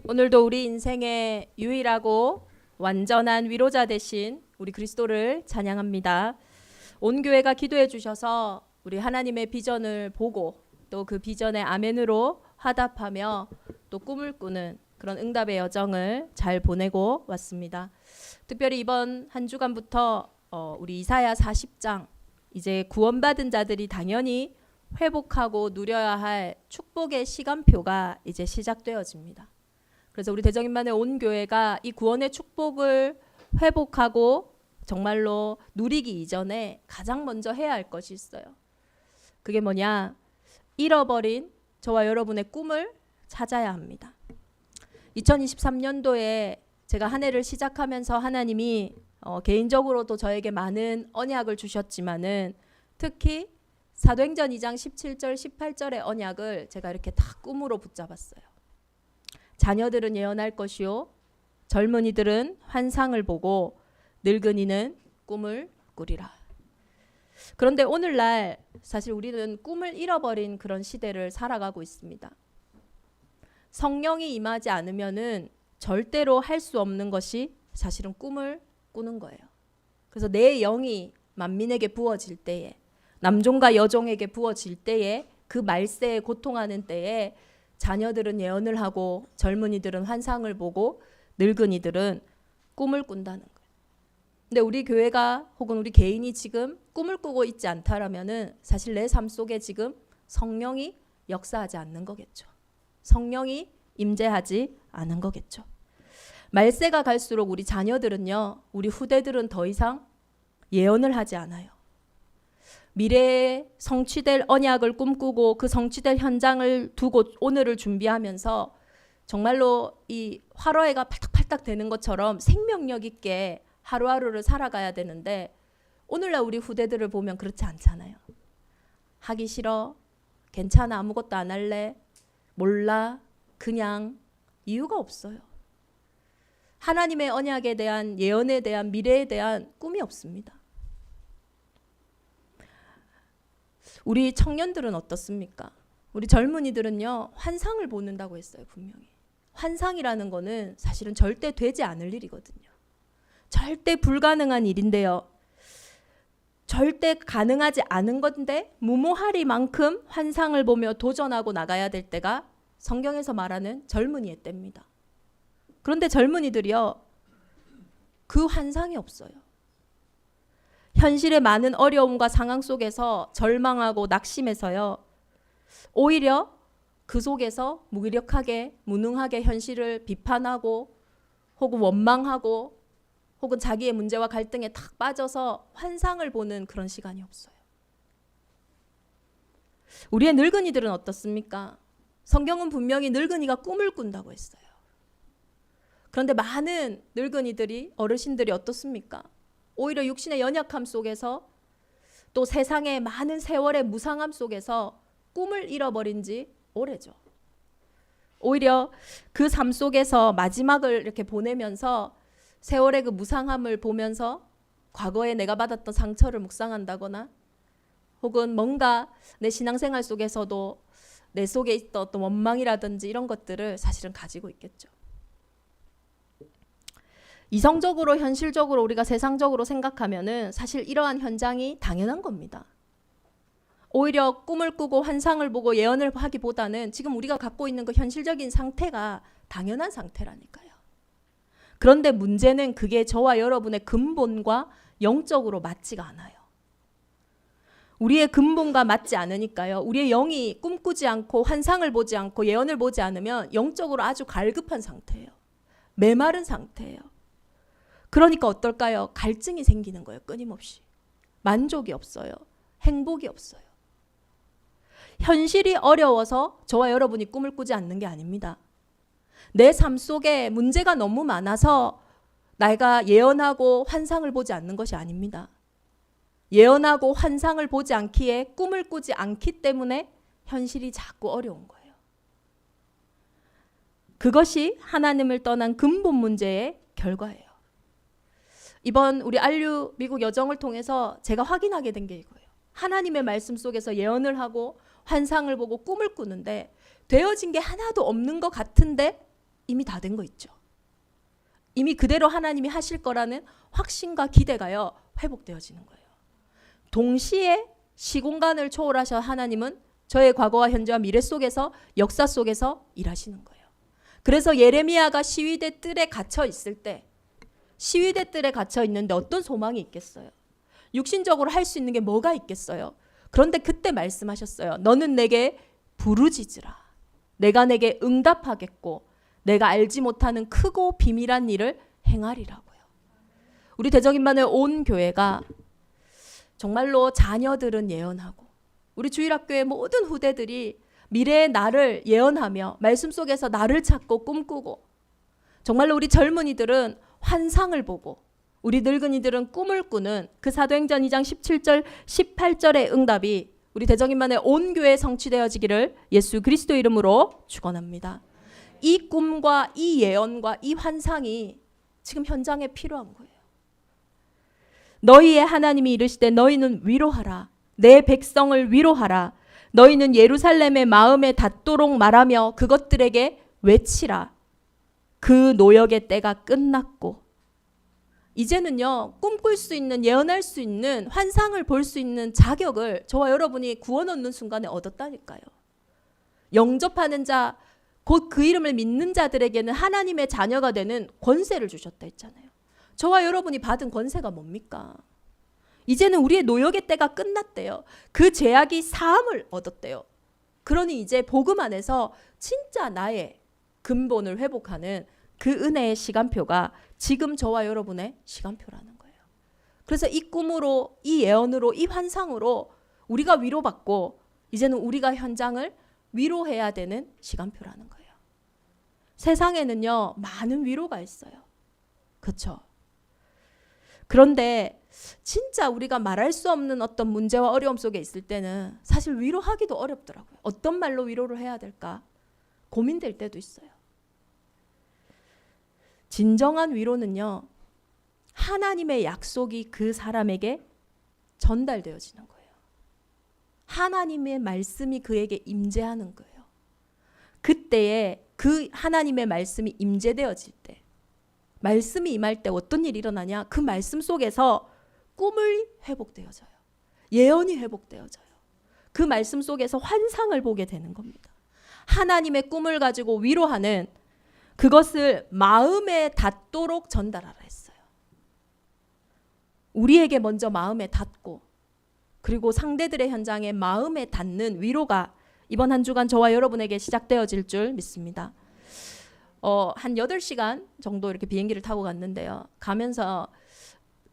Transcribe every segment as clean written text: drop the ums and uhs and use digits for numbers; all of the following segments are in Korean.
오늘도 우리 인생의 유일하고 완전한 위로자 되신 우리 그리스도를 찬양합니다. 온 교회가 기도해 주셔서 우리 하나님의 비전을 보고 또 그 비전의 아멘으로 화답하며 또 꿈을 꾸는 그런 응답의 여정을 잘 보내고 왔습니다. 특별히 이번 한 주간부터 우리 이사야 40장 이제 구원받은 자들이 당연히 회복하고 누려야 할 축복의 시간표가 이제 시작되어집니다. 그래서 우리 대정인만의 온 교회가 이 구원의 축복을 회복하고 정말로 누리기 이전에 가장 먼저 해야 할 것이 있어요. 그게 뭐냐? 잃어버린 저와 여러분의 꿈을 찾아야 합니다. 2023년도에 제가 한 해를 시작하면서 하나님이 개인적으로도 저에게 많은 언약을 주셨지만은 특히 사도행전 2장 17절 18절의 언약을 제가 이렇게 다 꿈으로 붙잡았어요. 자녀들은 예언할 것이요 젊은이들은 환상을 보고 늙은이는 꿈을 꾸리라. 그런데 오늘날 사실 우리는 꿈을 잃어버린 그런 시대를 살아가고 있습니다. 성령이 임하지 않으면은 절대로 할 수 없는 것이 사실은 꿈을 꾸는 거예요. 그래서 내 영이 만민에게 부어질 때에, 남종과 여종에게 부어질 때에, 그 말세에 고통하는 때에 자녀들은 예언을 하고 젊은이들은 환상을 보고 늙은이들은 꿈을 꾼다는 거예요. 근데 우리 교회가 혹은 우리 개인이 지금 꿈을 꾸고 있지 않다라면은 사실 내 삶 속에 지금 성령이 역사하지 않는 거겠죠. 성령이 임재하지 않은 거겠죠. 말세가 갈수록 우리 자녀들은요, 우리 후대들은 더 이상 예언을 하지 않아요. 미래에 성취될 언약을 꿈꾸고 그 성취될 현장을 두고 오늘을 준비하면서 정말로 이 화로회가 팔딱팔딱 되는 것처럼 생명력 있게 하루하루를 살아가야 되는데 오늘날 우리 후대들을 보면 그렇지 않잖아요. 하기 싫어, 괜찮아, 아무것도 안 할래, 몰라, 그냥, 이유가 없어요. 하나님의 언약에 대한, 예언에 대한, 미래에 대한 꿈이 없습니다. 우리 청년들은 어떻습니까? 우리 젊은이들은요, 환상을 보는다고 했어요. 분명히 환상이라는 거는 사실은 절대 되지 않을 일이거든요. 절대 불가능한 일인데요, 절대 가능하지 않은 건데 무모하리만큼 환상을 보며 도전하고 나가야 될 때가 성경에서 말하는 젊은이의 때입니다. 그런데 젊은이들이요, 그 환상이 없어요. 현실의 많은 어려움과 상황 속에서 절망하고 낙심해서요, 오히려 그 속에서 무기력하게, 무능하게 현실을 비판하고 혹은 원망하고 혹은 자기의 문제와 갈등에 탁 빠져서 환상을 보는 그런 시간이 없어요. 우리의 늙은이들은 어떻습니까? 성경은 분명히 늙은이가 꿈을 꾼다고 했어요. 그런데 많은 늙은이들이, 어르신들이 어떻습니까? 오히려 육신의 연약함 속에서 또 세상의 많은 세월의 무상함 속에서 꿈을 잃어버린 지 오래죠. 오히려 그 삶 속에서 마지막을 이렇게 보내면서 세월의 그 무상함을 보면서 과거에 내가 받았던 상처를 묵상한다거나 혹은 뭔가 내 신앙생활 속에서도 내 속에 있던 어떤 원망이라든지 이런 것들을 사실은 가지고 있겠죠. 이성적으로, 현실적으로 우리가 세상적으로 생각하면은 사실 이러한 현장이 당연한 겁니다. 오히려 꿈을 꾸고 환상을 보고 예언을 하기보다는 지금 우리가 갖고 있는 그 현실적인 상태가 당연한 상태라니까요. 그런데 문제는 그게 저와 여러분의 근본과 영적으로 맞지가 않아요. 우리의 근본과 맞지 않으니까요, 우리의 영이 꿈꾸지 않고 환상을 보지 않고 예언을 보지 않으면 영적으로 아주 갈급한 상태예요. 메마른 상태예요. 그러니까 어떨까요? 갈증이 생기는 거예요. 끊임없이. 만족이 없어요. 행복이 없어요. 현실이 어려워서 저와 여러분이 꿈을 꾸지 않는 게 아닙니다. 내 삶 속에 문제가 너무 많아서 내가 예언하고 환상을 보지 않는 것이 아닙니다. 예언하고 환상을 보지 않기에, 꿈을 꾸지 않기 때문에 현실이 자꾸 어려운 거예요. 그것이 하나님을 떠난 근본 문제의 결과예요. 이번 우리 안류 미국 여정을 통해서 제가 확인하게 된 게 이거예요. 하나님의 말씀 속에서 예언을 하고 환상을 보고 꿈을 꾸는데 되어진 게 하나도 없는 것 같은데 이미 다 된 거 있죠. 이미 그대로 하나님이 하실 거라는 확신과 기대가요 회복되어지는 거예요. 동시에 시공간을 초월하셔 하나님은 저의 과거와 현재와 미래 속에서 역사 속에서 일하시는 거예요. 그래서 예레미야가 시위대 뜰에 갇혀 있을 때, 시위대 뜰에 갇혀 있는데 어떤 소망이 있겠어요? 육신적으로 할 수 있는 게 뭐가 있겠어요? 그런데 그때 말씀하셨어요. 너는 내게 부르짖으라. 내가 내게 응답하겠고 내가 알지 못하는 크고 비밀한 일을 행하리라고요. 우리 대적임반의 온 교회가 정말로 자녀들은 예언하고 우리 주일학교의 모든 후대들이 미래의 나를 예언하며 말씀 속에서 나를 찾고 꿈꾸고, 정말로 우리 젊은이들은 환상을 보고 우리 늙은이들은 꿈을 꾸는 그 사도행전 2장 17절 18절의 응답이 우리 대적임반의 온 교회에 성취되어지기를 예수 그리스도 이름으로 축원합니다. 이 꿈과 이 예언과 이 환상이 지금 현장에 필요한 거예요. 너희의 하나님이 이르시되 너희는 위로하라. 내 백성을 위로하라. 너희는 예루살렘의 마음에 닿도록 말하며 그것들에게 외치라. 그 노역의 때가 끝났고 이제는요 꿈꿀 수 있는, 예언할 수 있는, 환상을 볼 수 있는 자격을 저와 여러분이 구원 얻는 순간에 얻었다니까요. 영접하는 자, 곧 그 이름을 믿는 자들에게는 하나님의 자녀가 되는 권세를 주셨다 했잖아요. 저와 여러분이 받은 권세가 뭡니까? 이제는 우리의 노역의 때가 끝났대요. 그 죄악이 사함을 얻었대요. 그러니 이제 복음 안에서 진짜 나의 근본을 회복하는 그 은혜의 시간표가 지금 저와 여러분의 시간표라는 거예요. 그래서 이 꿈으로, 이 예언으로, 이 환상으로 우리가 위로받고 이제는 우리가 현장을 위로해야 되는 시간표라는 거예요. 세상에는요 많은 위로가 있어요. 그렇죠? 그런데 진짜 우리가 말할 수 없는 어떤 문제와 어려움 속에 있을 때는 사실 위로하기도 어렵더라고요. 어떤 말로 위로를 해야 될까 고민될 때도 있어요. 진정한 위로는요 하나님의 약속이 그 사람에게 전달되어지는 거예요. 하나님의 말씀이 그에게 임재하는 거예요. 그때에 그 하나님의 말씀이 임재되어질 때, 말씀이 임할 때 어떤 일이 일어나냐? 그 말씀 속에서 꿈을 회복되어져요. 예언이 회복되어져요. 그 말씀 속에서 환상을 보게 되는 겁니다. 하나님의 꿈을 가지고 위로하는 그것을 마음에 닿도록 전달하라 했어요. 우리에게 먼저 마음에 닿고 그리고 상대들의 현장에 마음에 닿는 위로가 이번 한 주간 저와 여러분에게 시작되어질 줄 믿습니다. 한 8시간 정도 이렇게 비행기를 타고 갔는데요. 가면서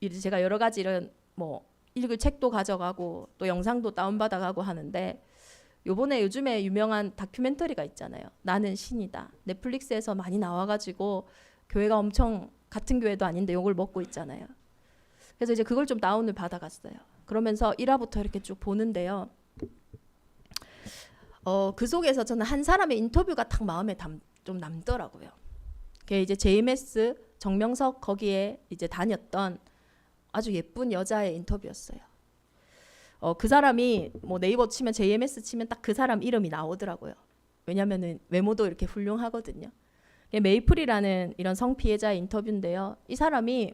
이제 제가 여러 가지를 뭐 읽을 책도 가져가고 또 영상도 다운받아가고 하는데 요즘에 유명한 다큐멘터리가 있잖아요. 나는 신이다. 넷플릭스에서 많이 나와가지고 교회가 엄청 같은 교회도 아닌데 욕을 먹고 있잖아요. 그래서 이제 그걸 좀 다운을 받아갔어요. 그러면서 1화부터 이렇게 쭉 보는데요. 그 속에서 저는 한 사람의 인터뷰가 딱 마음에 좀 남더라고요. 그게 이제 JMS 정명석 거기에 이제 다녔던 아주 예쁜 여자의 인터뷰였어요. 그 사람이 뭐 네이버 치면 JMS 치면 딱 그 사람 이름이 나오더라고요. 왜냐면은 외모도 이렇게 훌륭하거든요. 메이플이라는 이런 성피해자의 인터뷰인데요. 이 사람이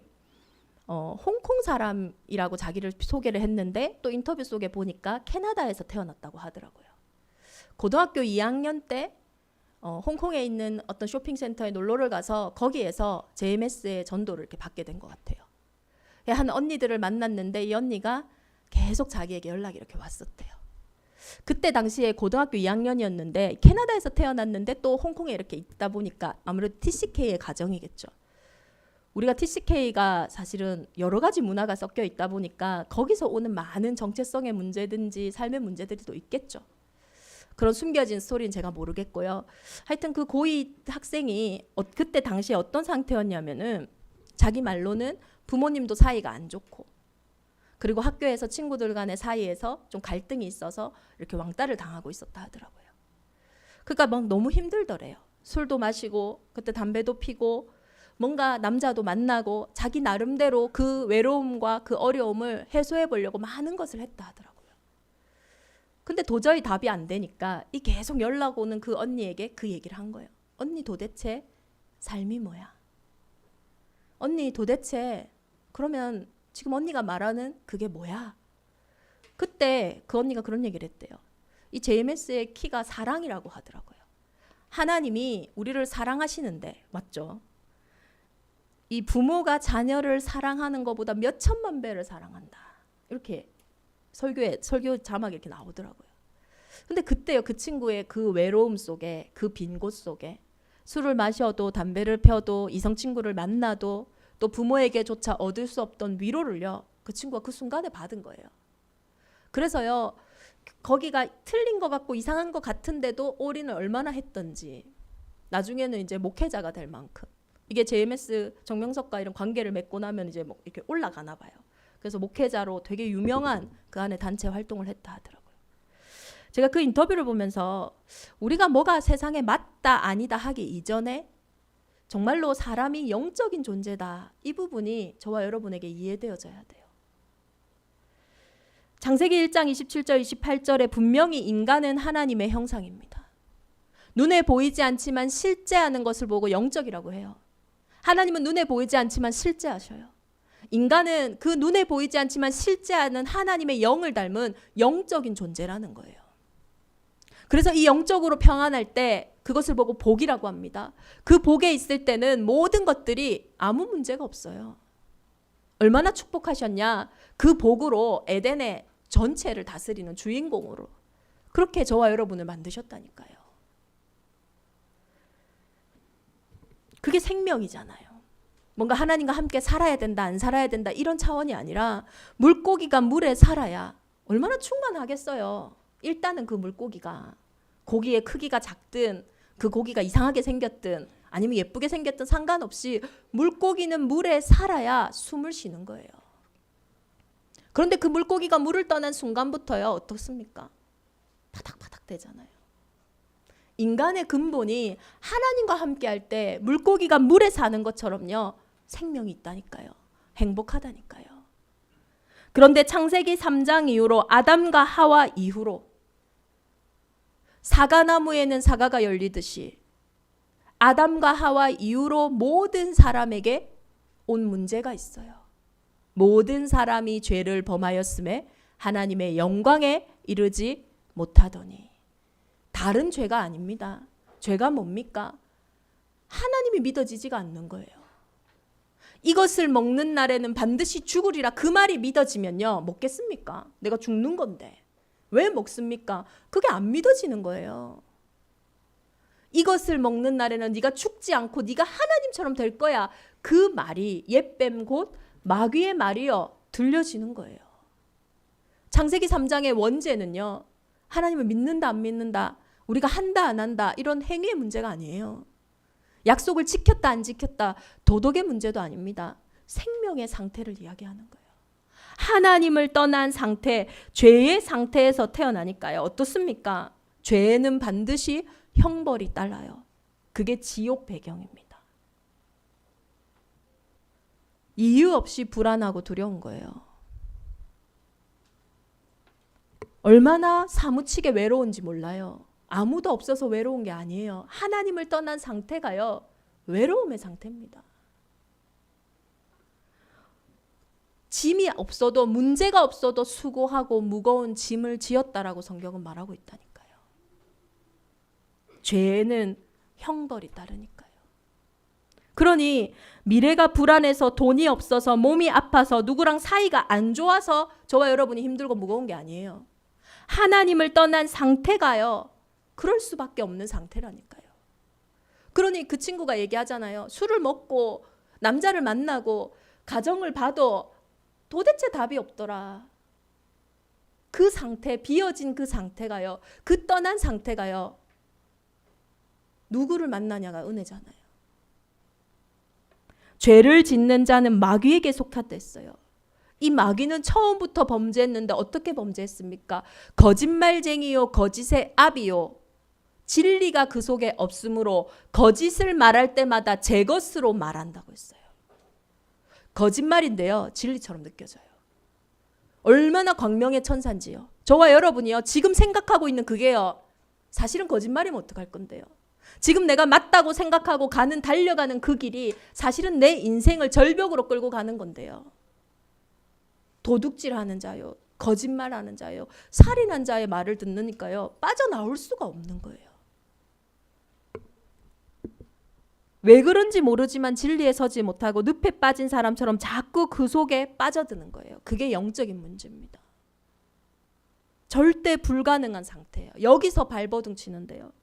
홍콩 사람이라고 자기를 소개를 했는데 또 인터뷰 속에 보니까 캐나다에서 태어났다고 하더라고요. 고등학교 2학년 때 홍콩에 있는 어떤 쇼핑센터에 놀러를 가서 거기에서 JMS의 전도를 이렇게 받게 된 것 같아요. 한 언니들을 만났는데 이 언니가 계속 자기에게 연락이 이렇게 왔었대요. 그때 당시에 고등학교 2학년이었는데 캐나다에서 태어났는데 또 홍콩에 이렇게 있다 보니까 아무래도 TCK의 가정이겠죠. 우리가 TCK가 사실은 여러 가지 문화가 섞여 있다 보니까 거기서 오는 많은 정체성의 문제든지 삶의 문제들이 또 있겠죠. 그런 숨겨진 스토리는 제가 모르겠고요. 하여튼 그 고2 학생이 그때 당시에 어떤 상태였냐면은 자기 말로는 부모님도 사이가 안 좋고 그리고 학교에서 친구들 간의 사이에서 좀 갈등이 있어서 이렇게 왕따를 당하고 있었다 하더라고요. 그러니까 막 너무 힘들더래요. 술도 마시고 그때 담배도 피고 뭔가 남자도 만나고 자기 나름대로 그 외로움과 그 어려움을 해소해 보려고 많은 것을 했다 하더라고요. 근데 도저히 답이 안 되니까 이 계속 연락 오는 그 언니에게 그 얘기를 한 거예요. 언니 도대체 삶이 뭐야? 언니 도대체 그러면 지금 언니가 말하는 그게 뭐야? 그때 그 언니가 그런 얘기를 했대요. 이 JMS의 키가 사랑이라고 하더라고요. 하나님이 우리를 사랑하시는데 맞죠? 이 부모가 자녀를 사랑하는 것보다 몇 천만 배를 사랑한다. 이렇게 설교 자막에 이렇게 나오더라고요. 근데 그때요, 그 친구의 그 외로움 속에, 그 빈 곳 속에 술을 마셔도 담배를 펴도 이성 친구를 만나도 또 부모에게조차 얻을 수 없던 위로를요, 그 친구가 그 순간에 받은 거예요. 그래서요, 거기가 틀린 것 같고 이상한 것 같은데도 올인을 얼마나 했던지 나중에는 이제 목회자가 될 만큼, 이게 JMS 정명석과 이런 관계를 맺고 나면 이제 뭐 이렇게 올라가나 봐요. 그래서 목회자로 되게 유명한 그 안에 단체 활동을 했다 하더라고요. 제가 그 인터뷰를 보면서 우리가 뭐가 세상에 맞다 아니다 하기 이전에 정말로 사람이 영적인 존재다, 이 부분이 저와 여러분에게 이해되어져야 돼요. 창세기 1장 27절 28절에 분명히 인간은 하나님의 형상입니다. 눈에 보이지 않지만 실제하는 것을 보고 영적이라고 해요. 하나님은 눈에 보이지 않지만 실제하셔요. 인간은 그 눈에 보이지 않지만 실제하는 하나님의 영을 닮은 영적인 존재라는 거예요. 그래서 이 영적으로 평안할 때 그것을 보고 복이라고 합니다. 그 복에 있을 때는 모든 것들이 아무 문제가 없어요. 얼마나 축복하셨냐. 그 복으로 에덴의 전체를 다스리는 주인공으로 그렇게 저와 여러분을 만드셨다니까요. 그게 생명이잖아요. 뭔가 하나님과 함께 살아야 된다, 안 살아야 된다, 이런 차원이 아니라 물고기가 물에 살아야 얼마나 충만하겠어요. 일단은 그 물고기가, 고기의 크기가 작든 그 고기가 이상하게 생겼든 아니면 예쁘게 생겼든 상관없이 물고기는 물에 살아야 숨을 쉬는 거예요. 그런데 그 물고기가 물을 떠난 순간부터요, 어떻습니까? 바닥바닥 되잖아요. 인간의 근본이 하나님과 함께 할 때 물고기가 물에 사는 것처럼요, 생명이 있다니까요. 행복하다니까요. 그런데 창세기 3장 이후로, 아담과 하와 이후로 사과나무에는 사과가 열리듯이 아담과 하와 이후로 모든 사람에게 온 문제가 있어요. 모든 사람이 죄를 범하였음에 하나님의 영광에 이르지 못하더니. 다른 죄가 아닙니다. 죄가 뭡니까? 하나님이 믿어지지가 않는 거예요. 이것을 먹는 날에는 반드시 죽으리라, 그 말이 믿어지면요, 먹겠습니까? 내가 죽는 건데 왜 먹습니까? 그게 안 믿어지는 거예요. 이것을 먹는 날에는 네가 죽지 않고 네가 하나님처럼 될 거야, 그 말이 옛뱀 곧 마귀의 말이요, 들려지는 거예요. 창세기 3장의 원죄는요, 하나님을 믿는다 안 믿는다, 우리가 한다 안 한다, 이런 행위의 문제가 아니에요. 약속을 지켰다 안 지켰다, 도덕의 문제도 아닙니다. 생명의 상태를 이야기하는 거예요. 하나님을 떠난 상태, 죄의 상태에서 태어나니까요. 어떻습니까? 죄는 반드시 형벌이 따라요. 그게 지옥 배경입니다. 이유 없이 불안하고 두려운 거예요. 얼마나 사무치게 외로운지 몰라요. 아무도 없어서 외로운 게 아니에요. 하나님을 떠난 상태가요, 외로움의 상태입니다. 짐이 없어도, 문제가 없어도 수고하고 무거운 짐을 지었다라고 성경은 말하고 있다니까요. 죄에는 형벌이 따르니까요. 그러니 미래가 불안해서, 돈이 없어서, 몸이 아파서, 누구랑 사이가 안 좋아서 저와 여러분이 힘들고 무거운 게 아니에요. 하나님을 떠난 상태가요, 그럴 수밖에 없는 상태라니까요. 그러니 그 친구가 얘기하잖아요. 술을 먹고 남자를 만나고 가정을 봐도 도대체 답이 없더라. 그 상태, 비어진 그 상태가요, 그 떠난 상태가요, 누구를 만나냐가 은혜잖아요. 죄를 짓는 자는 마귀에게 속하다 했어요. 이 마귀는 처음부터 범죄했는데 어떻게 범죄했습니까? 거짓말쟁이요, 거짓의 아비요, 진리가 그 속에 없으므로 거짓을 말할 때마다 제 것으로 말한다고 했어요. 거짓말인데요, 진리처럼 느껴져요. 얼마나 광명의 천사인지요. 저와 여러분이요, 지금 생각하고 있는 그게요, 사실은 거짓말이면 어떡할 건데요. 지금 내가 맞다고 생각하고 달려가는 그 길이 사실은 내 인생을 절벽으로 끌고 가는 건데요. 도둑질하는 자요, 거짓말하는 자요, 살인한 자의 말을 듣으니까요, 빠져나올 수가 없는 거예요. 왜 그런지 모르지만 진리에 서지 못하고 늪에 빠진 사람처럼 자꾸 그 속에 빠져드는 거예요. 그게 영적인 문제입니다. 절대 불가능한 상태예요. 여기서 발버둥 치는데요.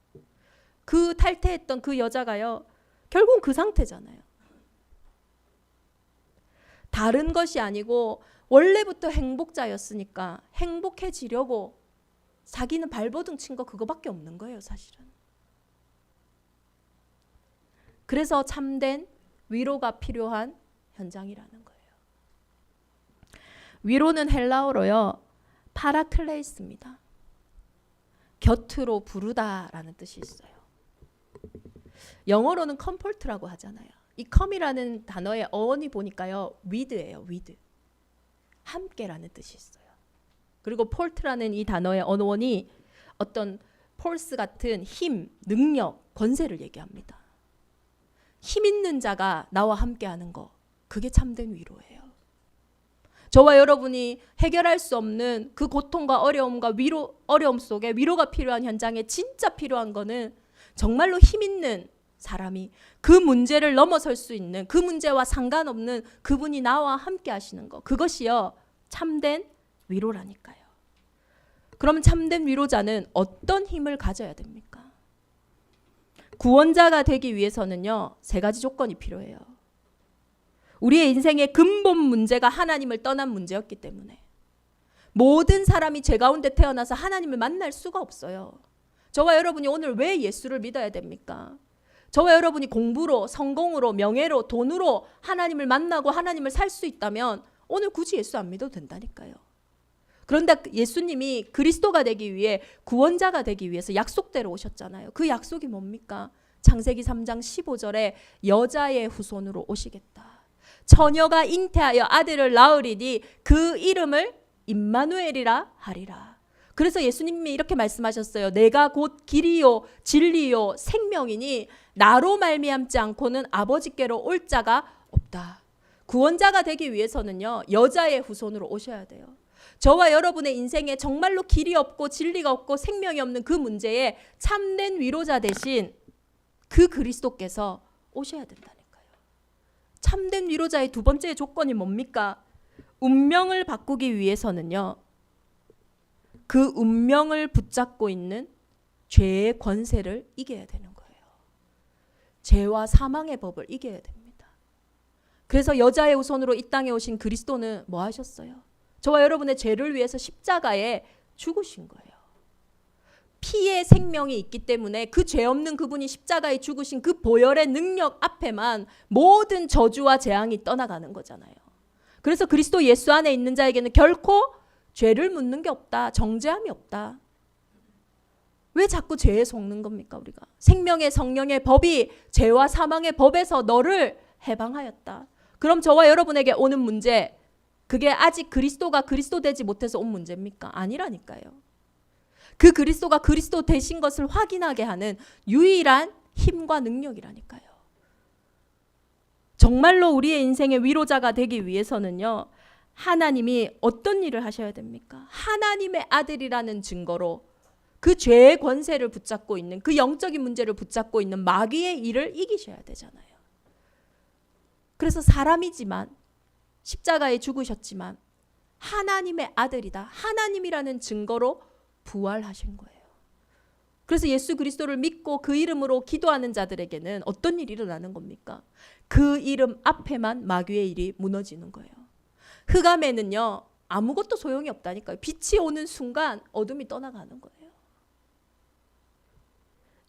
그 탈퇴했던 그 여자가요, 결국은 그 상태잖아요. 다른 것이 아니고 원래부터 행복자였으니까 행복해지려고 자기는 발버둥 친 거 그거밖에 없는 거예요, 사실은. 그래서 참된 위로가 필요한 현장이라는 거예요. 위로는 헬라어로요, 파라클레이스입니다. 곁으로 부르다라는 뜻이 있어요. 영어로는 컴포트라고 하잖아요. 이 컴이라는 단어의 어원이 보니까요, with예요. with. 함께라는 뜻이 있어요. 그리고 폴트라는 이 단어의 어원이 어떤 폴스 같은 힘, 능력, 권세를 얘기합니다. 힘 있는 자가 나와 함께하는 거, 그게 참된 위로예요. 저와 여러분이 해결할 수 없는 그 고통과 어려움과 어려움 속에 위로가 필요한 현장에 진짜 필요한 거는 정말로 힘 있는 사람이 그 문제를 넘어설 수 있는, 그 문제와 상관없는 그분이 나와 함께 하시는 거, 그것이요 참된 위로라니까요. 그러면 참된 위로자는 어떤 힘을 가져야 됩니까? 구원자가 되기 위해서는요, 3가지 조건이 필요해요. 우리의 인생의 근본 문제가 하나님을 떠난 문제였기 때문에 모든 사람이 죄 가운데 태어나서 하나님을 만날 수가 없어요. 저와 여러분이 오늘 왜 예수를 믿어야 됩니까? 저와 여러분이 공부로, 성공으로, 명예로, 돈으로 하나님을 만나고 하나님을 살 수 있다면 오늘 굳이 예수 안 믿어도 된다니까요. 그런데 예수님이 그리스도가 되기 위해, 구원자가 되기 위해서 약속대로 오셨잖아요. 그 약속이 뭡니까? 창세기 3장 15절에 여자의 후손으로 오시겠다. 처녀가 잉태하여 아들을 낳으리니 그 이름을 임마누엘이라 하리라. 그래서 예수님이 이렇게 말씀하셨어요. 내가 곧 길이요 진리요 생명이니 나로 말미암지 않고는 아버지께로 올 자가 없다. 구원자가 되기 위해서는요, 여자의 후손으로 오셔야 돼요. 저와 여러분의 인생에 정말로 길이 없고 진리가 없고 생명이 없는 그 문제에 참된 위로자 대신 그 그리스도께서 오셔야 된다니까요. 참된 위로자의 2번째 조건이 뭡니까? 운명을 바꾸기 위해서는요, 그 운명을 붙잡고 있는 죄의 권세를 이겨야 되는 거예요. 죄와 사망의 법을 이겨야 됩니다. 그래서 여자의 후손으로 이 땅에 오신 그리스도는 뭐 하셨어요? 저와 여러분의 죄를 위해서 십자가에 죽으신 거예요. 피의 생명이 있기 때문에 그 죄 없는 그분이 십자가에 죽으신 그 보혈의 능력 앞에만 모든 저주와 재앙이 떠나가는 거잖아요. 그래서 그리스도 예수 안에 있는 자에게는 결코 죄를 묻는 게 없다. 정죄함이 없다. 왜 자꾸 죄에 속는 겁니까, 우리가? 생명의 성령의 법이 죄와 사망의 법에서 너를 해방하였다. 그럼 저와 여러분에게 오는 문제, 그게 아직 그리스도가 그리스도 되지 못해서 온 문제입니까? 아니라니까요. 그 그리스도가 그리스도 되신 것을 확인하게 하는 유일한 힘과 능력이라니까요. 정말로 우리의 인생의 위로자가 되기 위해서는요, 하나님이 어떤 일을 하셔야 됩니까? 하나님의 아들이라는 증거로 그 죄의 권세를 붙잡고 있는, 그 영적인 문제를 붙잡고 있는 마귀의 일을 이기셔야 되잖아요. 그래서 사람이지만 십자가에 죽으셨지만 하나님의 아들이다, 하나님이라는 증거로 부활하신 거예요. 그래서 예수 그리스도를 믿고 그 이름으로 기도하는 자들에게는 어떤 일이 일어나는 겁니까? 그 이름 앞에만 마귀의 일이 무너지는 거예요. 흑암에는요, 아무것도 소용이 없다니까요. 빛이 오는 순간 어둠이 떠나가는 거예요.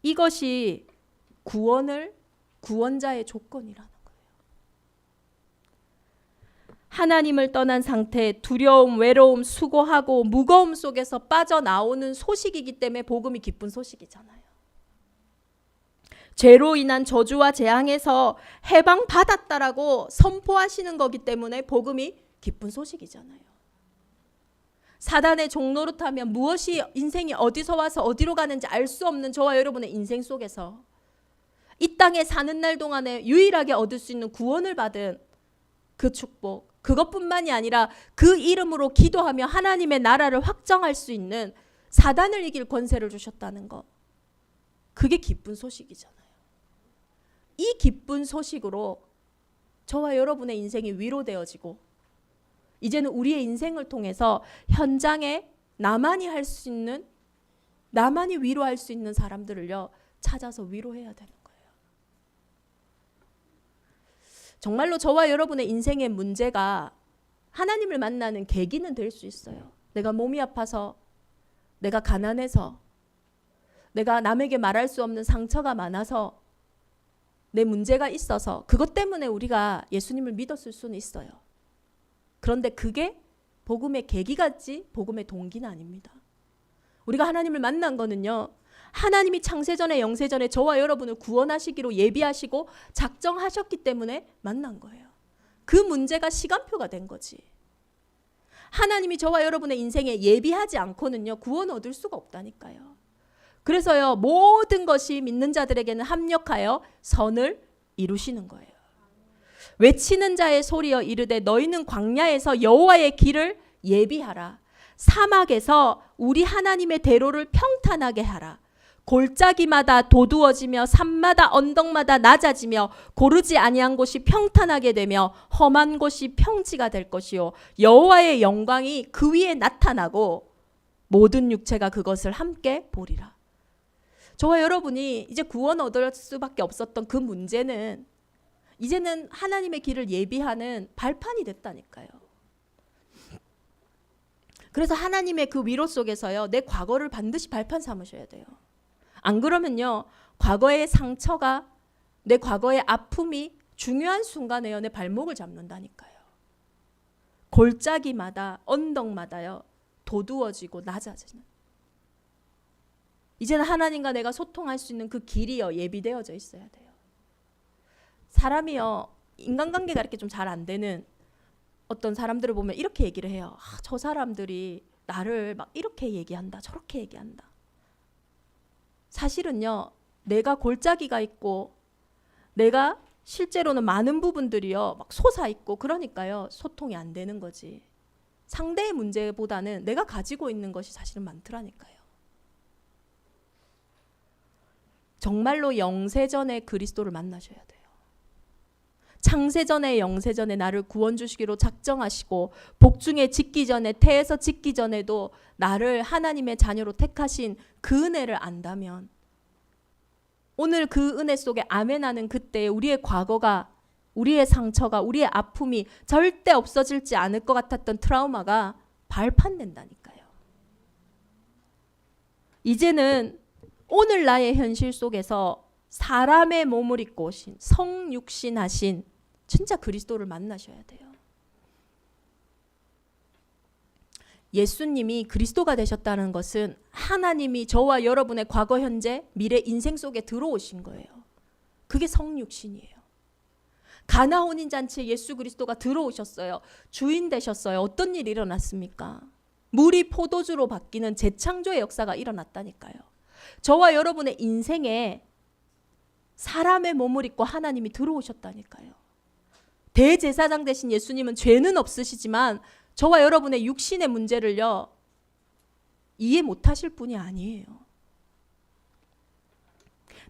이것이 구원자의 조건이라는 거예요. 하나님을 떠난 상태, 두려움, 외로움, 수고하고 무거움 속에서 빠져나오는 소식이기 때문에 복음이 기쁜 소식이잖아요. 죄로 인한 저주와 재앙에서 해방받았다라고 선포하시는 거기 때문에 복음이 기쁜 소식이잖아요. 사단의 종노릇하면 무엇이 인생이 어디서 와서 어디로 가는지 알 수 없는 저와 여러분의 인생 속에서 이 땅에 사는 날 동안에 유일하게 얻을 수 있는 구원을 받은 그 축복, 그것뿐만이 아니라 그 이름으로 기도하며 하나님의 나라를 확정할 수 있는 사단을 이길 권세를 주셨다는 것, 그게 기쁜 소식이잖아요. 이 기쁜 소식으로 저와 여러분의 인생이 위로되어지고 이제는 우리의 인생을 통해서 현장에 나만이 할 수 있는, 나만이 위로할 수 있는 사람들을요 찾아서 위로해야 되는 거예요. 정말로 저와 여러분의 인생의 문제가 하나님을 만나는 계기는 될 수 있어요. 내가 몸이 아파서, 내가 가난해서, 내가 남에게 말할 수 없는 상처가 많아서, 내 문제가 있어서 그것 때문에 우리가 예수님을 믿었을 수는 있어요. 그런데 그게 복음의 계기같이 복음의 동기는 아닙니다. 우리가 하나님을 만난 거는요, 하나님이 창세전에 영세전에 저와 여러분을 구원하시기로 예비하시고 작정하셨기 때문에 만난 거예요. 그 문제가 시간표가 된 거지. 하나님이 저와 여러분의 인생에 예비하지 않고는요 구원 얻을 수가 없다니까요. 그래서요 모든 것이 믿는 자들에게는 합력하여 선을 이루시는 거예요. 외치는 자의 소리여 이르되 너희는 광야에서 여호와의 길을 예비하라. 사막에서 우리 하나님의 대로를 평탄하게 하라. 골짜기마다 도두어지며 산마다 언덕마다 낮아지며 고르지 아니한 곳이 평탄하게 되며 험한 곳이 평지가 될 것이요 여호와의 영광이 그 위에 나타나고 모든 육체가 그것을 함께 보리라. 저와 여러분이 이제 구원 얻을 수밖에 없었던 그 문제는 이제는 하나님의 길을 예비하는 발판이 됐다니까요. 그래서 하나님의 그 위로 속에서요 내 과거를 반드시 발판 삼으셔야 돼요. 안 그러면요 과거의 상처가, 내 과거의 아픔이 중요한 순간에요 내 발목을 잡는다니까요. 골짜기마다 언덕마다요 도두어지고 낮아지는, 이제는 하나님과 내가 소통할 수 있는 그 길이요 예비되어져 있어야 돼요. 사람이요 인간관계가 이렇게 좀 잘 안 되는 어떤 사람들을 보면 이렇게 얘기를 해요. 저 사람들이 나를 막 이렇게 얘기한다 저렇게 얘기한다. 사실은요 내가 골짜기가 있고 내가 실제로는 많은 부분들이요 막 솟아있고 그러니까요 소통이 안 되는 거지. 상대의 문제보다는 내가 가지고 있는 것이 사실은 많더라니까요. 정말로 영세전에 그리스도를 만나셔야 돼요. 창세전에 영세전에 나를 구원 주시기로 작정하시고 복중에 짓기 전에 태에서 짓기 전에도 나를 하나님의 자녀로 택하신 그 은혜를 안다면 오늘 그 은혜 속에 아멘하는 그때 우리의 과거가, 우리의 상처가, 우리의 아픔이 절대 없어질지 않을 것 같았던 트라우마가 발판된다니까요. 이제는 오늘 나의 현실 속에서 사람의 몸을 입고 오신 성육신하신 진짜 그리스도를 만나셔야 돼요. 예수님이 그리스도가 되셨다는 것은 하나님이 저와 여러분의 과거, 현재, 미래 인생 속에 들어오신 거예요. 그게 성육신이에요. 가나 혼인잔치에 예수 그리스도가 들어오셨어요. 주인 되셨어요. 어떤 일이 일어났습니까? 물이 포도주로 바뀌는 재창조의 역사가 일어났다니까요. 저와 여러분의 인생에 사람의 몸을 입고 하나님이 들어오셨다니까요. 대제사장 되신 예수님은 죄는 없으시지만 저와 여러분의 육신의 문제를요 이해 못하실 분이 아니에요.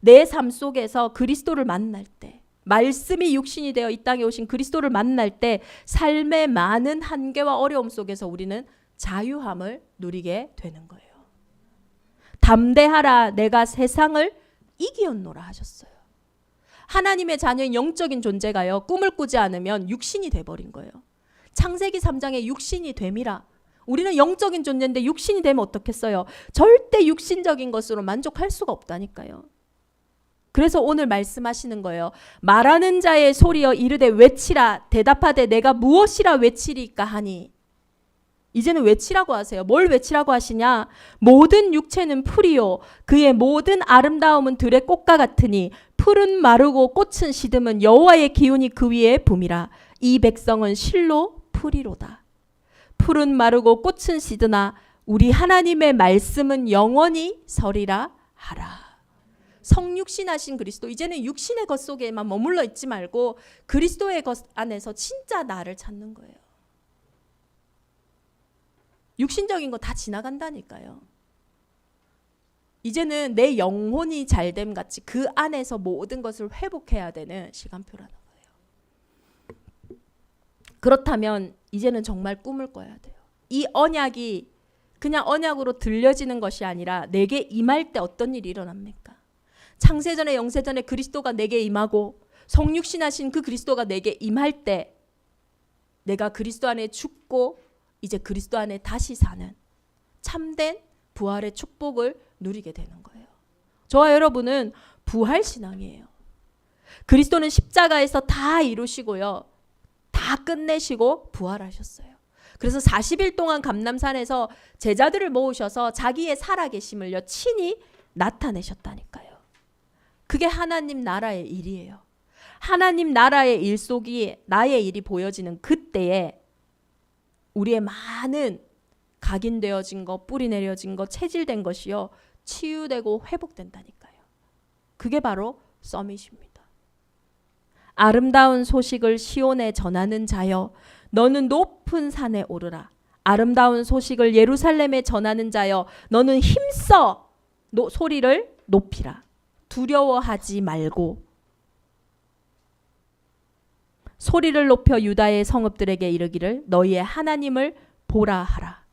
내 삶 속에서 그리스도를 만날 때, 말씀이 육신이 되어 이 땅에 오신 그리스도를 만날 때 삶의 많은 한계와 어려움 속에서 우리는 자유함을 누리게 되는 거예요. 담대하라 내가 세상을 이기었노라 하셨어요. 하나님의 자녀인 영적인 존재가요 꿈을 꾸지 않으면 육신이 돼버린 거예요. 창세기 3장에 육신이 됨이라. 우리는 영적인 존재인데 육신이 되면 어떻겠어요? 절대 육신적인 것으로 만족할 수가 없다니까요. 그래서 오늘 말씀하시는 거예요. 말하는 자의 소리여 이르되 외치라. 대답하되 내가 무엇이라 외치리까 하니. 이제는 외치라고 하세요. 뭘 외치라고 하시냐? 모든 육체는 풀이요 그의 모든 아름다움은 들의 꽃과 같으니 풀은 마르고 꽃은 시듬은 여호와의 기운이 그 위에 붐이라. 이 백성은 실로 풀이로다. 풀은 마르고 꽃은 시드나 우리 하나님의 말씀은 영원히 서리라 하라. 성육신하신 그리스도, 이제는 육신의 것 속에만 머물러 있지 말고 그리스도의 것 안에서 진짜 나를 찾는 거예요. 육신적인 거 다 지나간다니까요. 이제는 내 영혼이 잘됨 같이 그 안에서 모든 것을 회복해야 되는 시간표라는 거예요. 그렇다면 이제는 정말 꿈을 꿔야 돼요. 이 언약이 그냥 언약으로 들려지는 것이 아니라 내게 임할 때 어떤 일이 일어납니까? 창세전에 영세전에 그리스도가 내게 임하고 성육신하신 그 그리스도가 내게 임할 때 내가 그리스도 안에 죽고 이제 그리스도 안에 다시 사는 참된 부활의 축복을 누리게 되는 거예요. 저와 여러분은 부활신앙이에요. 그리스도는 십자가에서 다 이루시고요. 다 끝내시고 부활하셨어요. 그래서 40일 동안 감람산에서 제자들을 모으셔서 자기의 살아계심을요 친히 나타내셨다니까요. 그게 하나님 나라의 일이에요. 하나님 나라의 일 속이 나의 일이 보여지는 그때에 우리의 많은 각인되어진 것, 뿌리내려진 것, 체질된 것이요 치유되고 회복된다니까요. 그게 바로 서밋입니다. 아름다운 소식을 시온에 전하는 자여 너는 높은 산에 오르라. 아름다운 소식을 예루살렘에 전하는 자여 너는 힘써 소리를 높이라. 두려워하지 말고 소리를 높여 유다의 성읍들에게 이르기를 너희의 하나님을 보라 하라.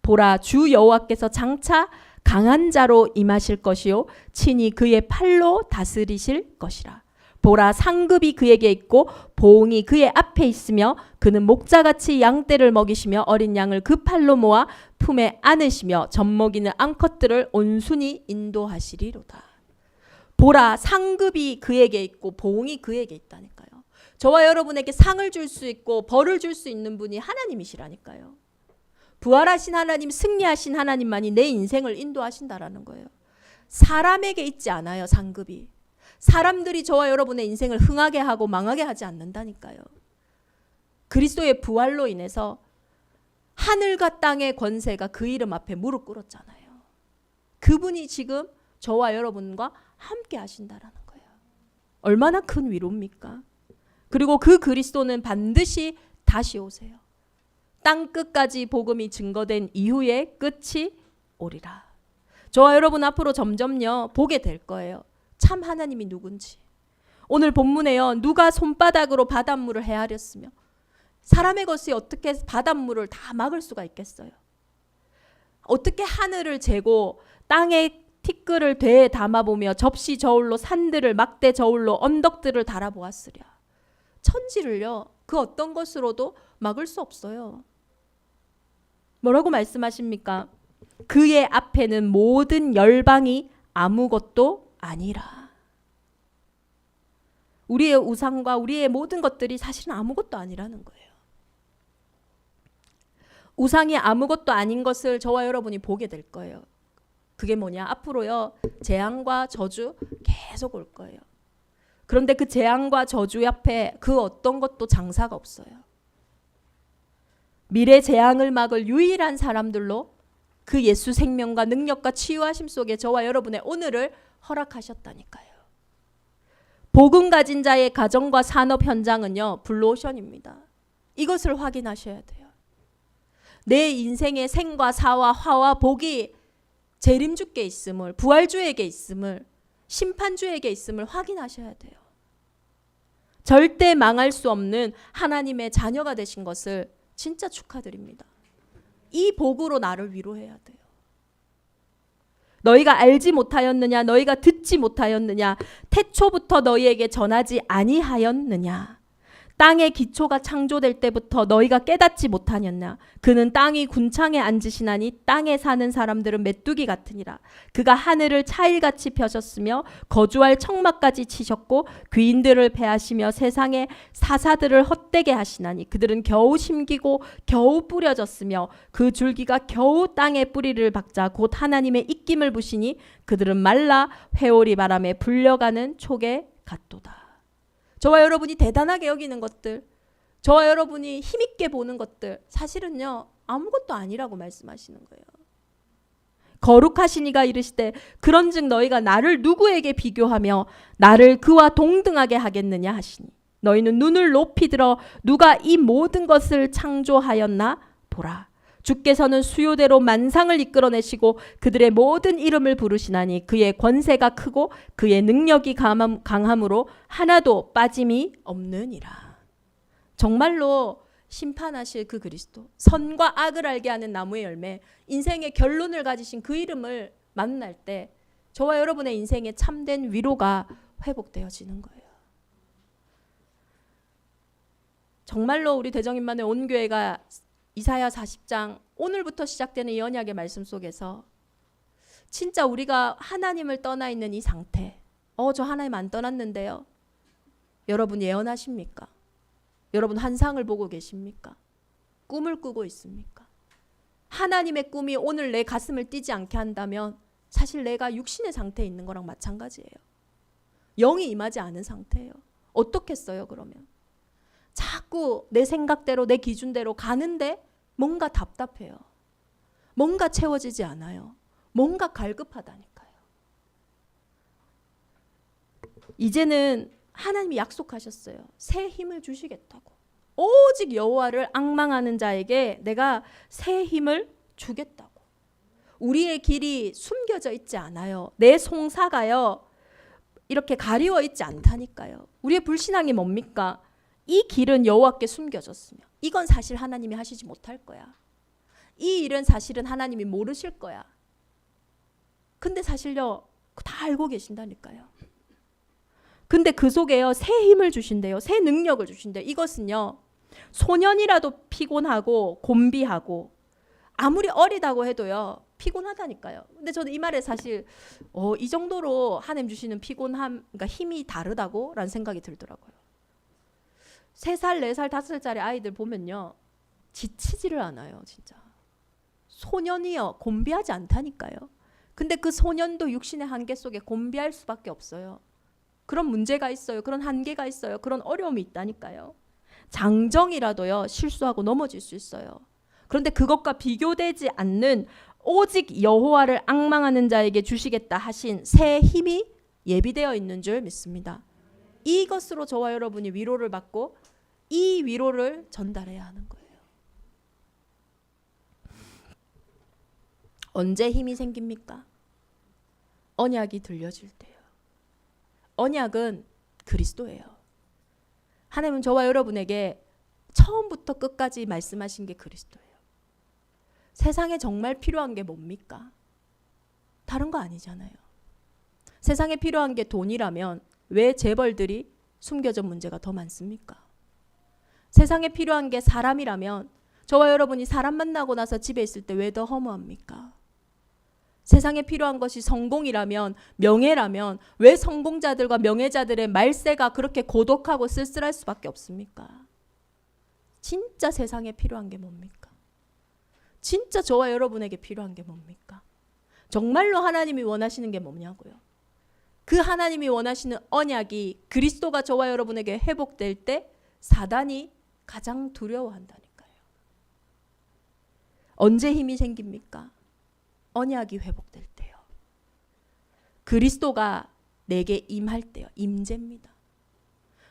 보라, 주 여호와께서 장차 강한 자로 임하실 것이요 친히 그의 팔로 다스리실 것이라. 보라, 상급이 그에게 있고 보응이 그의 앞에 있으며 그는 목자같이 양떼를 먹이시며 어린 양을 그 팔로 모아 품에 안으시며 젖먹이는 암컷들을 온순히 인도하시리로다. 보라, 상급이 그에게 있고 보응이 그에게 있다니까요. 저와 여러분에게 상을 줄 수 있고 벌을 줄 수 있는 분이 하나님이시라니까요. 부활하신 하나님, 승리하신 하나님만이 내 인생을 인도하신다라는 거예요. 사람에게 있지 않아요. 상급이. 사람들이 저와 여러분의 인생을 흥하게 하고 망하게 하지 않는다니까요. 그리스도의 부활로 인해서 하늘과 땅의 권세가 그 이름 앞에 무릎 꿇었잖아요. 그분이 지금 저와 여러분과 함께 하신다라는 거예요. 얼마나 큰 위로입니까? 그리고 그 그리스도는 반드시 다시 오세요. 땅 끝까지 복음이 증거된 이후에 끝이 오리라. 저와 여러분 앞으로 점점요 보게 될 거예요. 참 하나님이 누군지. 오늘 본문에요. 누가 손바닥으로 바닷물을 헤아렸으며 사람의 것이 어떻게 바닷물을 다 막을 수가 있겠어요. 어떻게 하늘을 재고 땅에 티끌을 되에 담아보며 접시 저울로 산들을 막대 저울로 언덕들을 달아보았으랴. 천지를요 그 어떤 것으로도 막을 수 없어요. 뭐라고 말씀하십니까? 그의 앞에는 모든 열방이 아무것도 아니라. 우리의 우상과 우리의 모든 것들이 사실은 아무것도 아니라는 거예요. 우상이 아무것도 아닌 것을 저와 여러분이 보게 될 거예요. 그게 뭐냐? 앞으로요 재앙과 저주 계속 올 거예요. 그런데 그 재앙과 저주 앞에 그 어떤 것도 장사가 없어요. 미래 재앙을 막을 유일한 사람들로 그 예수 생명과 능력과 치유하심 속에 저와 여러분의 오늘을 허락하셨다니까요. 복음 가진 자의 가정과 산업 현장은요 블루오션입니다. 이것을 확인하셔야 돼요. 내 인생의 생과 사와 화와 복이 재림주께 있음을, 부활주에게 있음을, 심판주에게 있음을 확인하셔야 돼요. 절대 망할 수 없는 하나님의 자녀가 되신 것을 진짜 축하드립니다. 이 복으로 나를 위로해야 돼요. 너희가 알지 못하였느냐? 너희가 듣지 못하였느냐? 태초부터 너희에게 전하지 아니하였느냐? 땅의 기초가 창조될 때부터 너희가 깨닫지 못하였냐? 그는 땅이 군창에 앉으시나니 땅에 사는 사람들은 메뚜기 같으니라. 그가 하늘을 차일같이 펴셨으며 거주할 청막까지 치셨고 귀인들을 패하시며 세상의 사사들을 헛되게 하시나니 그들은 겨우 심기고 겨우 뿌려졌으며 그 줄기가 겨우 땅에 뿌리를 박자 곧 하나님의 입김을 부시니 그들은 말라 회오리 바람에 불려가는 촉에 같도다. 저와 여러분이 대단하게 여기는 것들, 저와 여러분이 힘있게 보는 것들 사실은요 아무것도 아니라고 말씀하시는 거예요. 거룩하신 이가 이르시되 그런즉 너희가 나를 누구에게 비교하며 나를 그와 동등하게 하겠느냐 하시니 너희는 눈을 높이 들어 누가 이 모든 것을 창조하였나 보라. 주께서는 수요대로 만상을 이끌어내시고 그들의 모든 이름을 부르시나니 그의 권세가 크고 그의 능력이 강함으로 하나도 빠짐이 없느니라. 정말로 심판하실 그 그리스도, 선과 악을 알게 하는 나무의 열매, 인생의 결론을 가지신 그 이름을 만날 때 저와 여러분의 인생에 참된 위로가 회복되어지는 거예요. 정말로 우리 대정인만의 온 교회가 이사야 40장 오늘부터 시작되는 이 언약의 말씀 속에서 진짜 우리가 하나님을 떠나 있는 이 상태, 저 하나님 안 떠났는데요. 여러분 예언하십니까? 여러분 환상을 보고 계십니까? 꿈을 꾸고 있습니까? 하나님의 꿈이 오늘 내 가슴을 뛰지 않게 한다면 사실 내가 육신의 상태에 있는 거랑 마찬가지예요. 영이 임하지 않은 상태예요. 어떻겠어요 그러면? 자꾸 내 생각대로 내 기준대로 가는데 뭔가 답답해요. 뭔가 채워지지 않아요. 뭔가 갈급하다니까요. 이제는 하나님이 약속하셨어요. 새 힘을 주시겠다고. 오직 여호와를 앙망하는 자에게 내가 새 힘을 주겠다고. 우리의 길이 숨겨져 있지 않아요. 내 송사가요 이렇게 가리워 있지 않다니까요. 우리의 불신앙이 뭡니까? 이 길은 여호와께 숨겨졌으며 이건 사실 하나님이 하시지 못할 거야. 이 일은 사실은 하나님이 모르실 거야. 근데 사실요 다 알고 계신다니까요. 근데 그 속에요 새 힘을 주신대요. 새 능력을 주신대요. 이것은요 소년이라도 피곤하고 곤비하고 아무리 어리다고 해도요 피곤하다니까요. 근데 저는 이 말에 사실 이 정도로 하나님 주시는 피곤함, 그러니까 힘이 다르다고 라는 생각이 들더라고요. 3살, 4살, 5살짜리 아이들 보면요 지치지를 않아요. 진짜 소년이요 곤비하지 않다니까요. 근데 그 소년도 육신의 한계 속에 곤비할 수밖에 없어요. 그런 문제가 있어요. 그런 한계가 있어요. 그런 어려움이 있다니까요. 장정이라도요 실수하고 넘어질 수 있어요. 그런데 그것과 비교되지 않는 오직 여호와를 앙망하는 자에게 주시겠다 하신 새 힘이 예비되어 있는 줄 믿습니다. 이것으로 저와 여러분이 위로를 받고 이 위로를 전달해야 하는 거예요. 언제 힘이 생깁니까? 언약이 들려질 때요. 언약은 그리스도예요. 하나님은 저와 여러분에게 처음부터 끝까지 말씀하신 게 그리스도예요. 세상에 정말 필요한 게 뭡니까? 다른 거 아니잖아요. 세상에 필요한 게 돈이라면 왜 재벌들이 숨겨진 문제가 더 많습니까? 세상에 필요한 게 사람이라면 저와 여러분이 사람 만나고 나서 집에 있을 때 왜 더 허무합니까? 세상에 필요한 것이 성공이라면, 명예라면 왜 성공자들과 명예자들의 말세가 그렇게 고독하고 쓸쓸할 수밖에 없습니까? 진짜 세상에 필요한 게 뭡니까? 진짜 저와 여러분에게 필요한 게 뭡니까? 정말로 하나님이 원하시는 게 뭐냐고요. 그 하나님이 원하시는 언약이 그리스도가 저와 여러분에게 회복될 때 사단이 가장 두려워한다니까요. 언제 힘이 생깁니까? 언약이 회복될 때요. 그리스도가 내게 임할 때요. 임재입니다.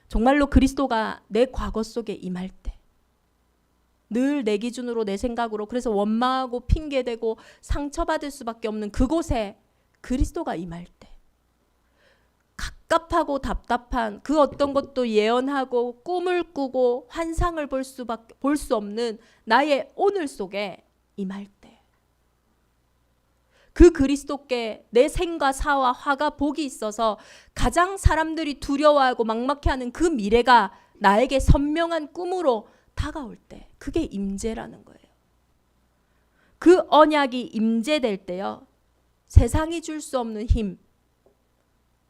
정말로 그리스도가 내 과거 속에 임할 때, 늘 내 기준으로 내 생각으로 그래서 원망하고 핑계대고 상처받을 수밖에 없는 그곳에 그리스도가 임할 때, 갑갑하고 답답한 그 어떤 것도 예언하고 꿈을 꾸고 환상을 볼 수 없는 나의 오늘 속에 임할 때, 그 그리스도께 내 생과 사와 화가 복이 있어서 가장 사람들이 두려워하고 막막해하는 그 미래가 나에게 선명한 꿈으로 다가올 때, 그게 임재라는 거예요. 그 언약이 임재될 때요, 세상이 줄 수 없는 힘,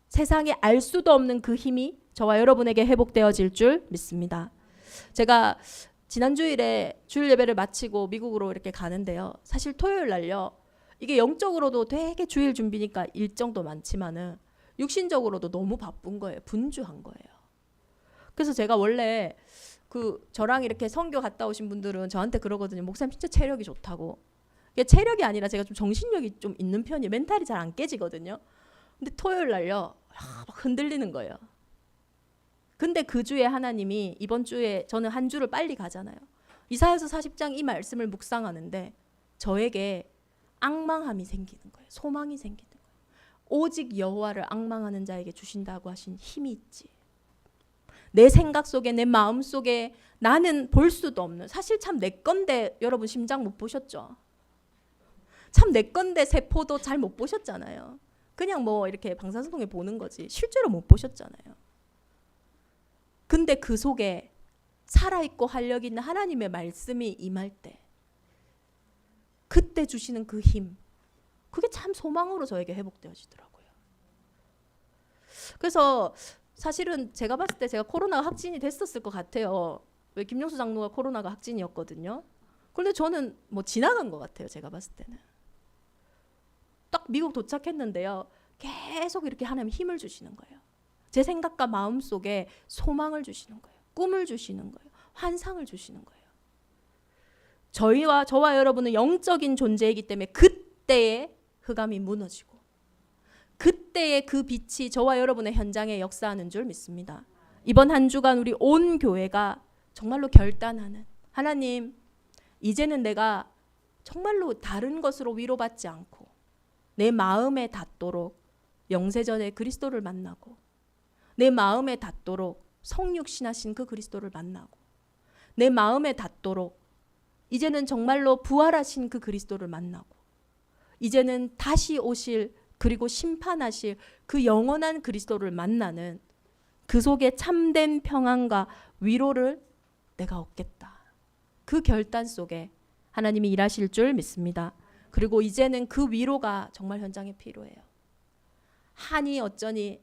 세상이 알 수도 없는 그 힘이 저와 여러분에게 회복되어질 줄 믿습니다. 제가 지난 주일에 주일 예배를 마치고 미국으로 이렇게 가는데요. 사실 토요일 날요, 이게 영적으로도 되게 주일 준비니까 일정도 많지만은 육신적으로도 너무 바쁜 거예요. 분주한 거예요. 그래서 제가 원래 저랑 이렇게 선교 갔다 오신 분들은 저한테 그러거든요. 목사님 진짜 체력이 좋다고. 이게 체력이 아니라 제가 좀 정신력이 좀 있는 편이에요. 멘탈이 잘 안 깨지거든요. 근데 토요일 날요, 막 흔들리는 거예요. 근데 그 주에 하나님이, 이번 주에 저는 한 주를 빨리 가잖아요. 이사야서 40장 이 말씀을 묵상하는데 저에게 앙망함이 생기는 거예요. 소망이 생기는 거예요. 오직 여호와를 앙망하는 자에게 주신다고 하신 힘이 있지. 내 생각 속에, 내 마음 속에 나는 볼 수도 없는, 사실 참 내 건데, 여러분 심장 못 보셨죠? 참 내 건데 세포도 잘 못 보셨잖아요. 그냥 뭐 이렇게 방사선통에 보는 거지 실제로 못 보셨잖아요. 근데 그 속에 살아있고 활력 있는 하나님의 말씀이 임할 때, 그때 주시는 그 힘, 그게 참 소망으로 저에게 회복되어지더라고요. 그래서 사실은 제가 봤을 때 제가 코로나가 확진이 됐었을 것 같아요. 왜 김용수 장로가 코로나가 확진이었거든요. 그런데 저는 뭐 지나간 것 같아요. 제가 봤을 때는. 딱 미국 도착했는데요. 계속 이렇게 하나님 힘을 주시는 거예요. 제 생각과 마음 속에 소망을 주시는 거예요. 꿈을 주시는 거예요. 환상을 주시는 거예요. 저와 여러분은 영적인 존재이기 때문에 그때의 흑암이 무너지고 그때의 그 빛이 저와 여러분의 현장에 역사하는 줄 믿습니다. 이번 한 주간 우리 온 교회가 정말로 결단하는, 하나님, 이제는 내가 정말로 다른 것으로 위로받지 않고 내 마음에 닿도록 영세전에 그리스도를 만나고, 내 마음에 닿도록 성육신하신 그 그리스도를 만나고, 내 마음에 닿도록 이제는 정말로 부활하신 그 그리스도를 만나고, 이제는 다시 오실 그리고 심판하실 그 영원한 그리스도를 만나는, 그 속에 참된 평안과 위로를 내가 얻겠다. 그 결단 속에 하나님이 일하실 줄 믿습니다. 그리고 이제는 그 위로가 정말 현장에 필요해요. 한이 어쩌니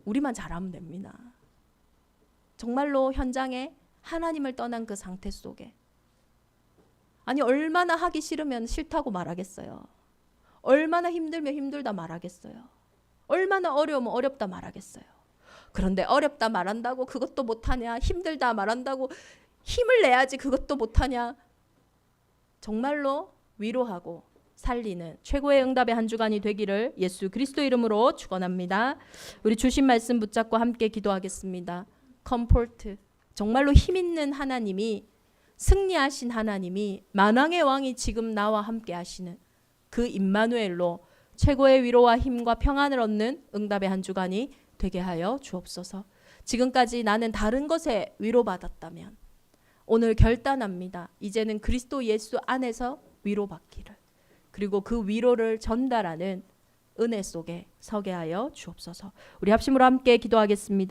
우리만 잘하면 됩니다. 정말로 현장에 하나님을 떠난 그 상태 속에, 아니 얼마나 하기 싫으면 싫다고 말하겠어요. 얼마나 힘들면 힘들다 말하겠어요. 얼마나 어려우면 어렵다 말하겠어요. 그런데 어렵다 말한다고 그것도 못하냐, 힘들다 말한다고 힘을 내야지 그것도 못하냐. 정말로 위로하고 살리는 최고의 응답의 한 주간이 되기를 예수 그리스도 이름으로 축원합니다. 우리 주신 말씀 붙잡고 함께 기도하겠습니다. 컴포트, 정말로 힘 있는 하나님이, 승리하신 하나님이, 만왕의 왕이 지금 나와 함께 하시는 그 임마누엘로 최고의 위로와 힘과 평안을 얻는 응답의 한 주간이 되게 하여 주옵소서. 지금까지 나는 다른 것에 위로받았다면 오늘 결단합니다. 이제는 그리스도 예수 안에서 위로받기를, 그리고 그 위로를 전달하는 은혜 속에 서게 하여 주옵소서. 우리 합심으로 함께 기도하겠습니다.